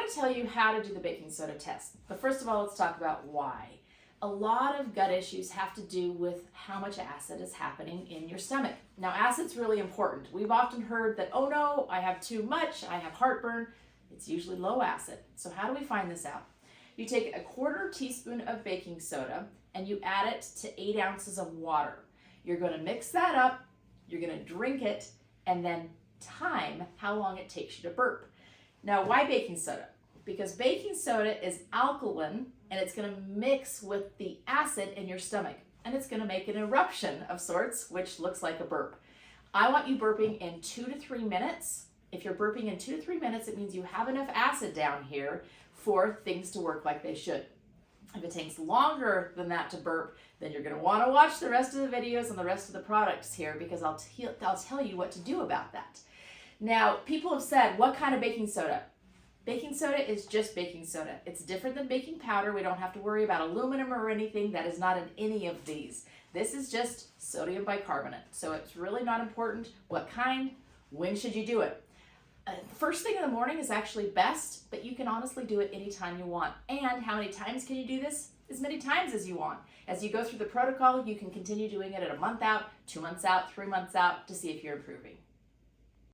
want to tell you how to do the baking soda test. But first of all, let's talk about why. A lot of gut issues have to do with how much acid is happening in your stomach. Now, acid's really important. We've often heard that, oh no, I have too much, I have heartburn. It's usually low acid. So how do we find this out? You take a 1/4 teaspoon of baking soda and you add it to 8 ounces of water. You're going to mix that up, you're going to drink it, and then time how long it takes you to burp. Now, why baking soda? Because baking soda is alkaline and it's going to mix with the acid in your stomach and it's going to make an eruption of sorts, which looks like a burp. I want you burping in 2 to 3 minutes. If you're burping in 2 to 3 minutes, it means you have enough acid down here for things to work like they should. If it takes longer than that to burp, then you're going to want to watch the rest of the videos and the rest of the products here, because I'll tell you what to do about that. Now, people have said, what kind of baking soda? Baking soda is just baking soda. It's different than baking powder. We don't have to worry about aluminum or anything. That is not in any of these. This is just sodium bicarbonate. So it's really not important what kind, when should you do it. First thing in the morning is actually best, but you can honestly do it anytime you want. And how many times can you do this? As many times as you want. As you go through the protocol, you can continue doing it at a month out, 2 months out, 3 months out to see if you're improving.